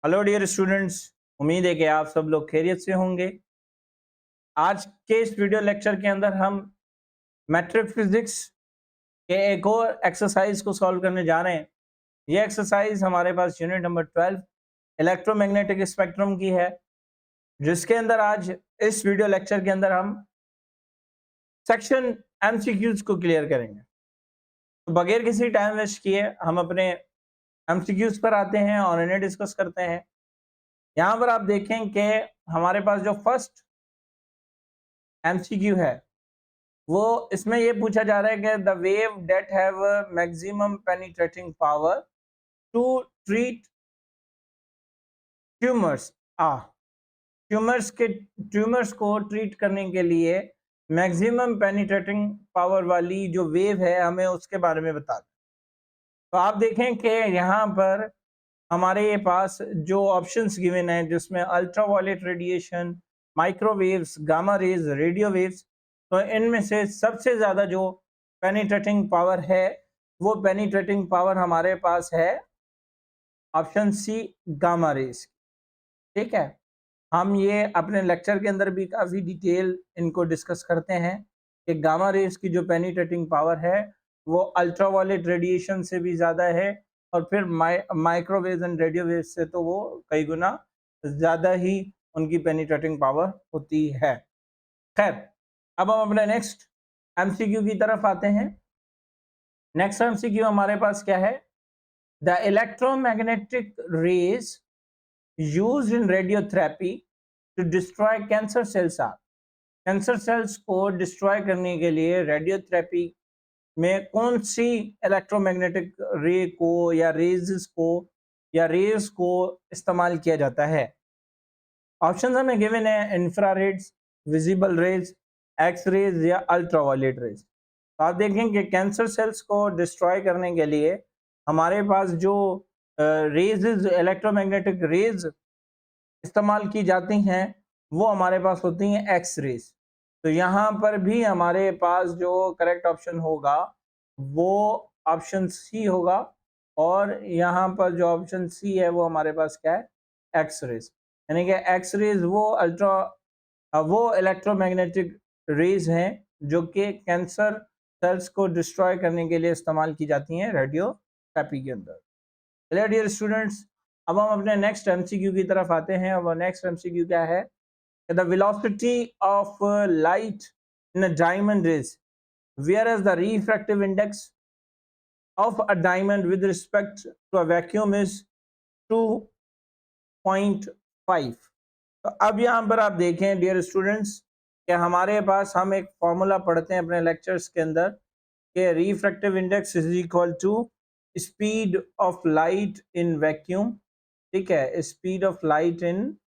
Hello dear students. उम्मीद है कि आप सब लोग खैरियत से होंगे। आज के इस वीडियो लेक्चर के अंदर हम मैट्रिक फिजिक्स के एक और एक्सरसाइज को सॉल्व करने जा रहे हैं। ये एक्सरसाइज हमारे पास यूनिट नंबर 12 इलेक्ट्रोमैग्नेटिक स्पेक्ट्रम की है, जिसके अंदर आज इस वीडियो लेक्चर के अंदर हम सेक्शन एमसीक्यूज को क्लियर करेंगे। तो बगैर किसी टाइम वेस्ट किए हम अपने एमसीक्यूज पर आते हैं और इन्हें डिस्कस करते हैं। यहाँ पर आप देखें कि हमारे पास जो फर्स्ट एमसीक्यू है वो इसमें ये पूछा जा रहा है कि the wave that have maximum penetrating power to treat tumours tumours को ट्रीट करने के लिए मैक्सिमम पेनिट्रेटिंग पावर वाली जो वेव है हमें उसके बारे में बता दें। तो आप देखें कि यहाँ पर हमारे ये पास जो ऑप्शंस गिवन है जिसमें ultraviolet radiation, microwaves, gamma rays, radio waves, तो इनमें से सबसे ज़्यादा जो पेनिट्रेटिंग पावर है वो पेनिट्रेटिंग पावर हमारे पास है ऑप्शन सी, गामा रेज। ठीक है, हम ये अपने लेक्चर के अंदर भी काफ़ी डिटेल इनको डिस्कस करते हैं कि गामा रेज की जो पेनिट्रेटिंग पावर है वो अल्ट्रावायलेट रेडिएशन से भी ज़्यादा है और फिर माइक्रोवेव एंड रेडियो वेव से तो वो कई गुना ज़्यादा ही उनकी पेनिट्रेटिंग पावर होती है। खैर, अब हम अपने नेक्स्ट एमसीक्यू की तरफ आते हैं। नेक्स्ट एमसीक्यू हमारे पास क्या है? The electromagnetic rays used in radiotherapy to destroy cancer cells are। Cancer cells को डिस्ट्रॉय करने के लिए रेडियोथेरेपी में कौन सी इलेक्ट्रोमैग्नेटिक रे को या रेज को इस्तेमाल किया जाता है? ऑप्शन हमें गिवन है इंफ्रारेड्स, विजिबल रेज, एक्स रेज या अल्ट्रावायलेट रेज। तो आप देखें कि कैंसर सेल्स को डिस्ट्रॉय करने के लिए हमारे पास जो रेज इलेक्ट्रोमैग्नेटिक रेज इस्तेमाल की जाती हैं वो हमारे पास होती हैं एक्स रेज। तो यहाँ पर भी हमारे पास जो करेक्ट ऑप्शन होगा वो ऑप्शन सी होगा और यहाँ पर जो ऑप्शन सी है वो हमारे पास क्या है? X rays. यानी कि एक्स रेज वो इलेक्ट्रोमैग्नेटिक रेज हैं जो कि कैंसर सेल्स को डिस्ट्रॉय करने के लिए इस्तेमाल की जाती हैं रेडियोथेरेपी के अंदर। चलिए डियर स्टूडेंट्स, अब हम अपने नेक्स्ट एमसीक्यू की तरफ आते हैं। और नेक्स्ट एमसीक्यू क्या है? The velocity of light in a diamond is where is the refractive index of a diamond with respect to a vacuum is 2.5। तो अब यहाँ पर आप देखें डियर स्टूडेंट्स कि हमारे पास हम एक फॉर्मूला पढ़ते हैं अपने लेक्चर्स के अंदर कि refractive index is equal to speed of light in vacuum. ठीक है, speed of light in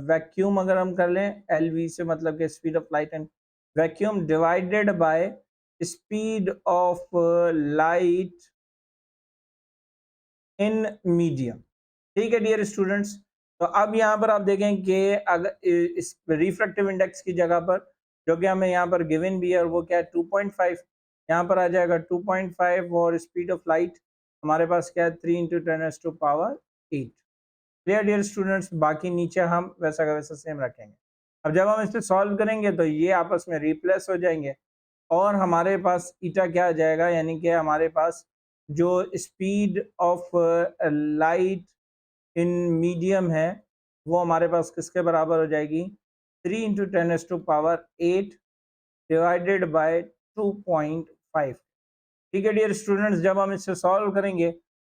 vacuum अगर हम कर लें LV से मतलब कि speed of light in vacuum divided by speed of light in medium. ठीक है डियर स्टूडेंट्स, तो अब यहाँ पर आप देखें कि अगर इस रिफ्रैक्टिव इंडेक्स की जगह पर जो कि हमें यहाँ पर गिवन भी है और वो क्या है 2.5, यहाँ पर आ जाएगा 2.5 और स्पीड ऑफ लाइट हमारे पास क्या है 3 × 10⁸8। Clear dear students? बाकी नीचे हम वैसा का वैसा सेम रखेंगे। अब जब हम इसे सॉल्व करेंगे तो ये आपस में रिप्लेस हो जाएंगे और हमारे पास ईटा क्या आ जाएगा, यानी कि हमारे पास जो speed of light in medium है वो हमारे पास किसके बराबर हो जाएगी? 3 × 10⁸8 डिवाइडेड बाय 2.5। ठीक है डियर स्टूडेंट्स, जब हम इसे सॉल्व करेंगे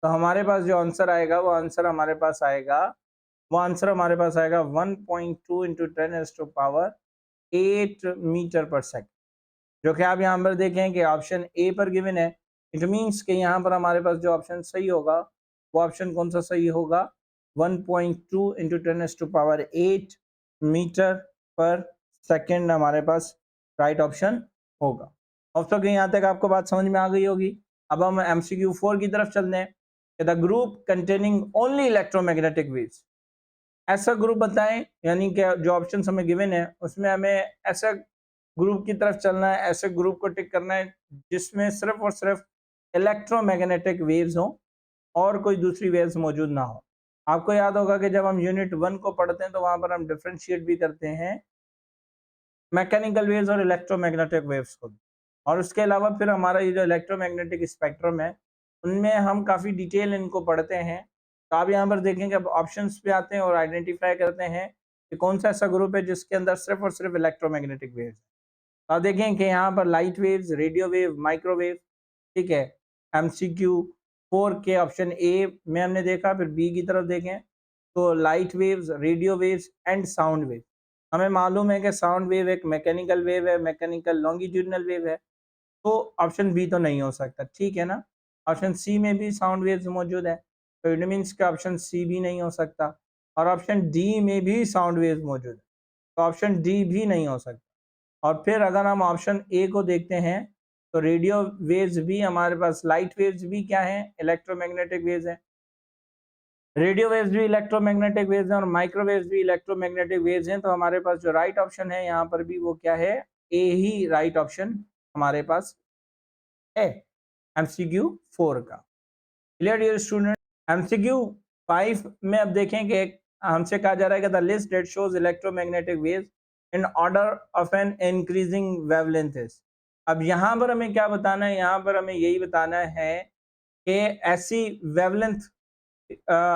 तो हमारे पास जो आंसर आएगा वो आंसर हमारे पास आएगा 1.2 × 10⁸8 मीटर पर सेकंड, जो कि आप यहाँ पर देखें कि ऑप्शन ए पर गिवन है। इट मीन्स कि यहाँ पर हमारे पास जो ऑप्शन सही होगा वो ऑप्शन कौन सा सही होगा? 1.2 × 10⁸8 मीटर पर सेकंड हमारे पास राइट ऑप्शन होगा। दोस्तों कि यहाँ तक आपको बात समझ में आ गई होगी। अब हम MCQ 4 की तरफ चलते हैं। The group containing only electromagnetic waves, ऐसा ग्रुप बताएं, यानी कि जो ऑप्शन हमें गिवन है उसमें हमें ऐसा ग्रुप की तरफ चलना है, ऐसे ग्रुप को टिक करना है जिसमें सिर्फ और सिर्फ इलेक्ट्रोमैग्नेटिक वेव्स हो और कोई दूसरी वेव्स मौजूद ना हो। आपको याद होगा कि जब हम यूनिट 1 को पढ़ते हैं तो वहां पर हम डिफरेंशिएट भी करते हैं मैकेनिकल वेव्स और इलेक्ट्रोमैग्नेटिक वेव्स को, और उसके अलावा फिर हमारा ये जो इलेक्ट्रोमैग्नेटिक स्पेक्ट्रम है उनमें हम काफ़ी डिटेल इनको पढ़ते हैं। तो आप यहाँ पर देखेंगे अब ऑप्शंस पे आते हैं और आइडेंटिफाई करते हैं कि कौन सा ऐसा ग्रुप है जिसके अंदर सिर्फ और सिर्फ इलेक्ट्रोमैग्नेटिक वेव्स है। तो आप देखें कि यहाँ पर light waves, radio wave, microwave, ठीक है। एमसीक्यू 4 के ऑप्शन ए में हमने देखा, फिर बी की तरफ देखें तो light waves, radio waves and sound wave. हमें मालूम है कि साउंड वेव एक मैकेनिकल वेव है, मैकेनिकल लॉन्गिट्यूडिनल वेव है, तो ऑप्शन बी तो नहीं हो सकता, ठीक है ना। ऑप्शन सी में भी साउंड वेव्स मौजूद है, तो इट मीन्स कि ऑप्शन सी भी नहीं हो सकता, और ऑप्शन डी में भी साउंड वेव्स मौजूद है, तो ऑप्शन डी भी नहीं हो सकता। और फिर अगर हम ऑप्शन ए को देखते हैं तो रेडियो वेव्स भी हमारे पास, लाइट वेव्स भी क्या है, इलेक्ट्रोमैग्नेटिक वेव्स हैं, रेडियो वेव्स भी इलेक्ट्रोमैग्नेटिक वेव्स हैं, और माइक्रोवेव्स भी इलेक्ट्रोमैग्नेटिक वेव्स हैं। तो हमारे पास जो राइट ऑप्शन है यहाँ पर भी वो क्या है, ए ही राइट ऑप्शन हमारे पास है एमसीक्यू 4 का। Clear dear student. एमसीक्यू 5 में अब देखें कि हमसे कहा जा रहा है कि the list that shows electromagnetic waves in order of an increasing wavelength is. अब यहाँ पर हमें क्या बताना है, यहाँ पर हमें यही बताना है कि ऐसी वेवलेंथ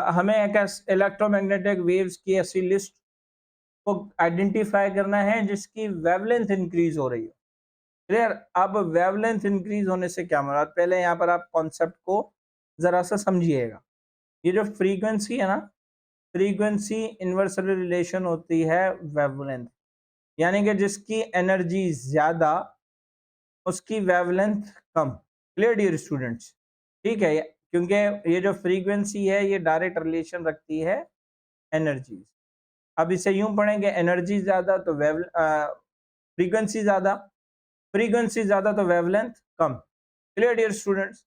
हमें एक इलेक्ट्रोमैग्नेटिक वेव्स की ऐसी लिस्ट को आइडेंटिफाई करना है जिसकी वेवलेंथ इंक्रीज हो रही हो। क्लियर। अब वेवलेंथ इंक्रीज होने से क्या मुराद, पहले यहाँ पर आप कॉन्सेप्ट को जरा सा समझिएगा। ये जो फ्रीक्वेंसी है ना, फ्रीक्वेंसी इनवर्सली रिलेशन होती है वेवलेंथ, यानी कि जिसकी एनर्जी ज्यादा उसकी वेवलेंथ कम। क्लियर डियर स्टूडेंट्स, ठीक है, क्योंकि ये जो फ्रीक्वेंसी है ये डायरेक्ट रिलेशन रखती है एनर्जी। अब इसे यूं पढ़ेंगे, एनर्जी ज्यादा तो फ्रीक्वेंसी ज्यादा, फ्रीक्वेंसी ज्यादा तो वेवलेंथ कम। Clear dear students.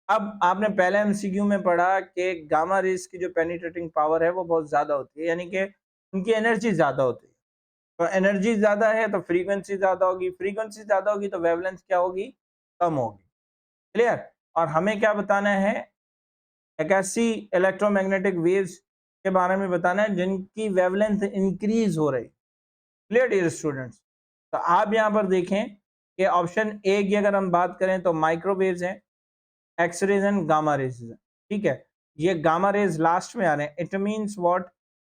अब आपने पहले एमसीक्यू में पढ़ा कि गामा रेज की जो पेनिट्रेटिंग पावर है वो बहुत ज्यादा होती है, यानी कि उनकी एनर्जी ज्यादा होती है। तो एनर्जी ज्यादा है तो फ्रीक्वेंसी ज्यादा होगी, फ्रीक्वेंसी ज्यादा होगी तो वेवलेंथ क्या होगी, कम होगी। क्लियर। और हमें क्या बताना है, एक ऐसी इलेक्ट्रोमैग्नेटिक वेव्स के बारे में बताना है जिनकी वेवलेंथ इंक्रीज हो रही। Clear dear students. तो आप यहाँ पर देखें कि ऑप्शन ए की अगर हम बात करें तो माइक्रोवेव्स हैं, X rays and gamma rays हैं, ठीक है। ये गामा रेज लास्ट में आ रहे हैं, इट मींस व्हाट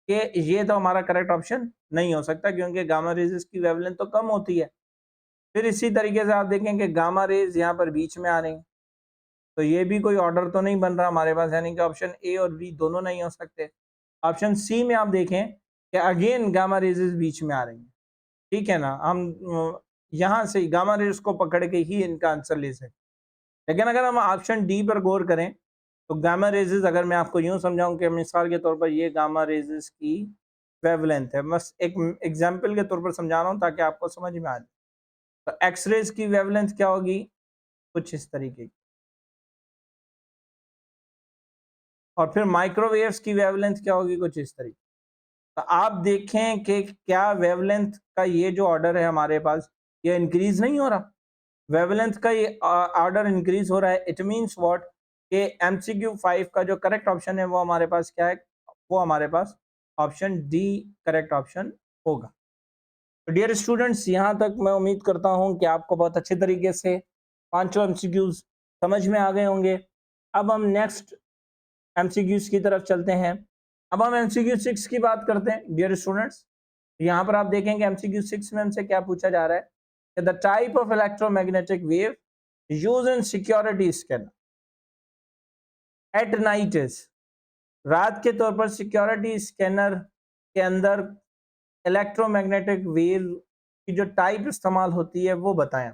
कि ये तो हमारा करेक्ट ऑप्शन नहीं हो सकता क्योंकि गामा रेज की वेवलेंथ तो कम होती है। फिर इसी तरीके से आप देखें कि गामा रेज यहाँ पर बीच में आ रही हैं, तो ये भी कोई ऑर्डर तो नहीं बन रहा हमारे पास, यानी कि ऑप्शन ए और बी दोनों नहीं हो सकते। ऑप्शन सी में आप देखें कि अगेन गामा रेजेस बीच में आ रही हैं, ठीक है ना। हम यहाँ से गामा रेज को पकड़ के ही इनका आंसर ले सकते। लेकिन अगर हम ऑप्शन डी पर गौर करें तो गामा रेजेस, अगर मैं आपको यूं समझाऊं कि मिसाल के तौर पर ये गामा रेजेस की वेवलेंथ है, बस एक एग्जांपल के तौर पर समझा रहा हूं ताकि आपको समझ में आ जाए। तो एक्स रेज की वेवलेंथ क्या होगी, कुछ इस तरीके की, और फिर माइक्रोवेव्स की वेवलेंथ क्या होगी, कुछ इस तरीके। तो आप देखें कि क्या वेवलेंथ का ये जो ऑर्डर है हमारे पास, ये इंक्रीज नहीं हो रहा। वेवलेंथ का ये ऑर्डर इंक्रीज हो रहा है, इट मींस व्हाट कि एमसीक्यू 5 का जो करेक्ट ऑप्शन है वो हमारे पास क्या है, वो हमारे पास ऑप्शन डी करेक्ट ऑप्शन होगा। तो डियर स्टूडेंट्स, यहाँ तक मैं उम्मीद करता हूँ कि आपको बहुत अच्छे तरीके से पांचों एमसीक्यूज समझ में आ गए होंगे। अब हम नेक्स्ट एमसीक्यूज की तरफ चलते हैं। अब हम एमसीक्यू 6 की बात करते हैं डियर स्टूडेंट्स। यहाँ पर आप देखेंगे एमसीक्यू 6 में हमसे क्या पूछा जा रहा है कि the type of electromagnetic wave use in security scanner at night is. रात के तौर पर सिक्योरिटी स्कैनर के अंदर इलेक्ट्रोमैग्नेटिक वेव की जो टाइप इस्तेमाल होती है वो बताएं।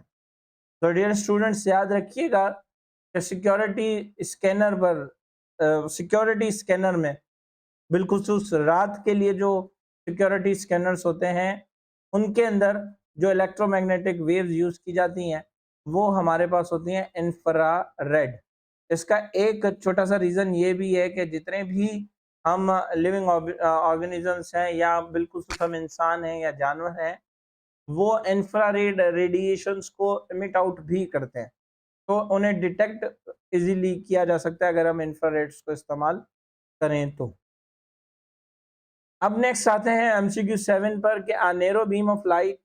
तो डियर स्टूडेंट्स याद रखिएगा कि सिक्योरिटी स्कैनर पर, सिक्योरिटी स्कैनर में बिलखुसूस रात के लिए जो सिक्योरिटी स्कैनर्स होते हैं उनके अंदर जो इलेक्ट्रोमैग्नेटिक वेव्स यूज की जाती हैं वो हमारे पास होती हैं इंफ्रारेड। इसका एक छोटा सा रीजन ये भी है कि जितने भी हम लिविंग ऑर्गेनिजम्स हैं या बिल्कुल हम इंसान हैं या जानवर हैं, वो इंफ्रारेड रेडिएशंस को इमिट आउट भी करते हैं, तो उन्हें डिटेक्ट इजीली किया जा सकता है अगर हम इंफ्रारेड्स को इस्तेमाल करें तो। अब नेक्स्ट आते हैं MCQ 7 पर कि a narrow beam of light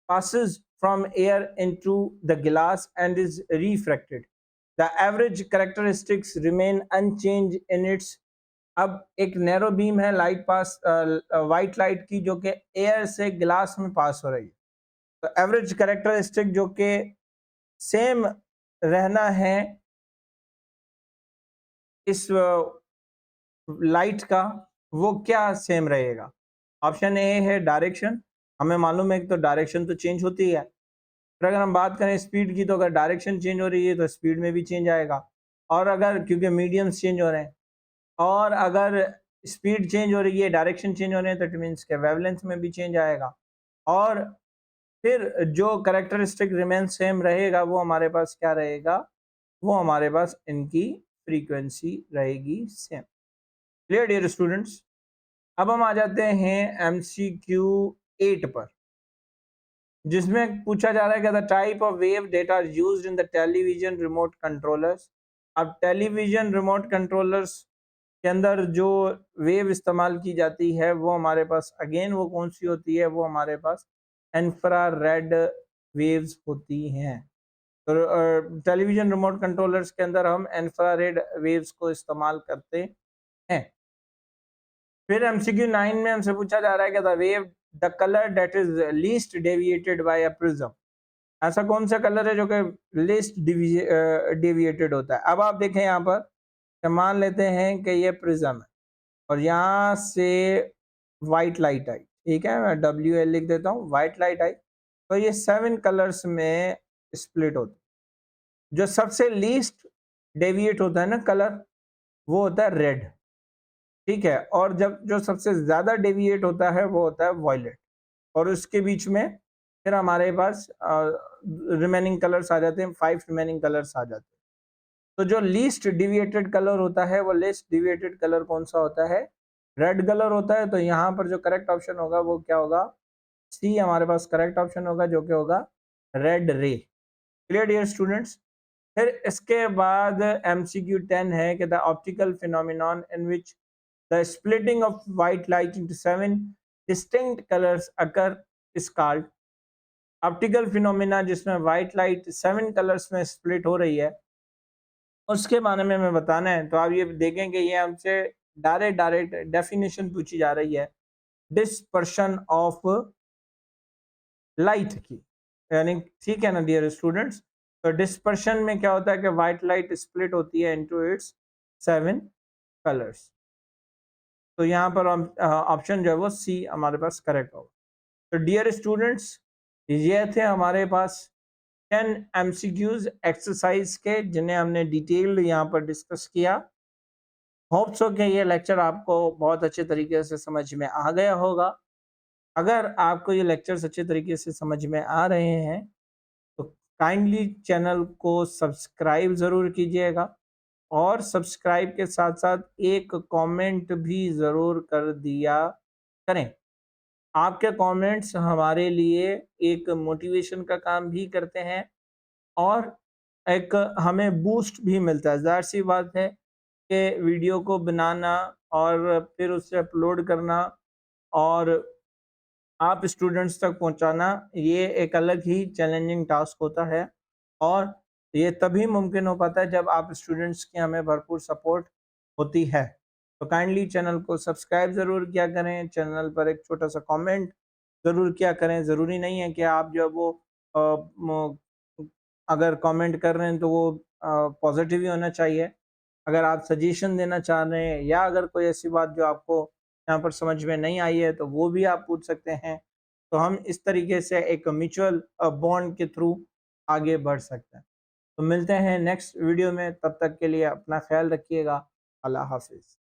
passes from air into the glass and is refracted. The average characteristics remain unchanged in its. अब एक नैरो बीम है लाइट पास वाइट लाइट की जो कि एयर से ग्लास में पास हो रही है, तो एवरेज कैरेक्टरिस्टिक जो कि सेम रहना है इस लाइट का, वो क्या सेम रहेगा? ऑप्शन ए है डायरेक्शन। हमें मालूम है कि तो डायरेक्शन तो चेंज होती है। फिर अगर हम बात करें स्पीड की, तो अगर डायरेक्शन चेंज हो रही है तो स्पीड में भी चेंज आएगा। और अगर क्योंकि मीडियम्स चेंज हो रहे हैं, और अगर स्पीड चेंज हो रही है, डायरेक्शन चेंज हो रहे हैं, तो इट मीन्स के वेवलेंथ में भी चेंज आएगा। और फिर जो कैरेक्टरिस्टिक रिमेन सेम रहेगा वो हमारे पास क्या रहेगा? वो हमारे पास इनकी फ्रीक्वेंसी रहेगी सेम। Clear dear students? अब हम आ जाते हैं MCQ 8 पर, जिसमें पूछा जा रहा है कि the type of wave that are used in the television remote controllers. अब टेलीविजन रिमोट कंट्रोलर्स के अंदर जो वेव इस्तेमाल की जाती है वो हमारे पास अगेन वो कौन सी होती है? वो हमारे पास इंफ्रारेड वेव्स होती हैं। तो टेलीविजन रिमोट कंट्रोलर्स के अंदर हम इंफ्रारेड वेव्स को इस्तेमाल करते हैं। फिर MCQ 9 में हमसे पूछा जा रहा है कि the wave the colour that is least deviated by a prism. ऐसा कौन सा कलर है जो कि लीस्ट डेविएटेड होता है? अब आप देखें यहाँ पर, मान लेते हैं कि ये प्रिज्म है और यहाँ से व्हाइट लाइट आई, ठीक है, मैं WL लिख देता हूँ, व्हाइट लाइट आई, तो ये 7 कलर्स में स्प्लिट होता है। जो सबसे लीस्ट डेविएट होता है ना कलर, वो होता है रेड, ठीक है, और जब जो सबसे ज्यादा डेविएट होता है वो होता है वॉयलेट, और उसके बीच में फिर हमारे पास रिमेनिंग कलर्स आ जाते हैं, 5 रिमेनिंग कलर्स आ जाते हैं। तो जो लीस्ट डिविएटेड कलर होता है, वो लीस्ट डिविएटेड कलर कौन सा होता है? रेड कलर होता है। तो यहाँ पर जो करेक्ट ऑप्शन होगा वो क्या होगा? सी हमारे पास करेक्ट ऑप्शन होगा, जो कि होगा red ray. Clear dear students? फिर इसके बाद MCQ 10 है कि the optical phenomenon in which the splitting of white light into 7 distinct colours occur is called. Optical phenomena जिसमें व्हाइट लाइट 7 कलर्स में स्प्लिट हो रही है, उसके बारे में हमें बताना है। तो आप ये देखें कि ये हमसे डायरेक्ट डेफिनेशन पूछी जा रही है डिस्पर्शन ऑफ लाइट की, यानी ठीक है ना डियर स्टूडेंट्स? तो डिस्पर्शन में क्या होता है कि व्हाइट लाइट स्प्लिट होती है इनटू इट्स 7 कलर्स। तो यहाँ पर ऑप्शन जो है वो सी हमारे पास करेक्ट होगा। तो डियर स्टूडेंट्स, ये थे हमारे पास 10 MCQs एक्सरसाइज के, जिन्हें हमने डिटेल्ड यहाँ पर डिस्कस किया। होप्स हो कि ये लेक्चर आपको बहुत अच्छे तरीके से समझ में आ गया होगा। अगर आपको ये लेक्चर्स अच्छे तरीके से समझ में आ रहे हैं तो काइंडली चैनल को सब्सक्राइब ज़रूर कीजिएगा, और सब्सक्राइब के साथ साथ एक कमेंट भी ज़रूर कर दिया करें। आपके कमेंट्स हमारे लिए एक मोटिवेशन का काम भी करते हैं, और एक हमें बूस्ट भी मिलता है। ज़ाहिर सी बात है कि वीडियो को बनाना और फिर उसे अपलोड करना और आप स्टूडेंट्स तक पहुंचाना, ये एक अलग ही चैलेंजिंग टास्क होता है, और ये तभी मुमकिन हो पाता है जब आप स्टूडेंट्स की हमें भरपूर सपोर्ट होती है। तो काइंडली चैनल को सब्सक्राइब ज़रूर किया करें, चैनल पर एक छोटा सा कमेंट ज़रूर किया करें। ज़रूरी नहीं है कि आप जो वो अगर कमेंट कर रहे हैं तो वो पॉजिटिव ही होना चाहिए। अगर आप सजेशन देना चाह रहे हैं, या अगर कोई ऐसी बात जो आपको यहाँ पर समझ में नहीं आई है, तो वो भी आप पूछ सकते हैं। तो हम इस तरीके से एक म्यूचुअल बॉन्ड के थ्रू आगे बढ़ सकते हैं। तो मिलते हैं नेक्स्ट वीडियो में, तब तक के लिए अपना ख्याल रखिएगा। अल्लाह हाफिज़।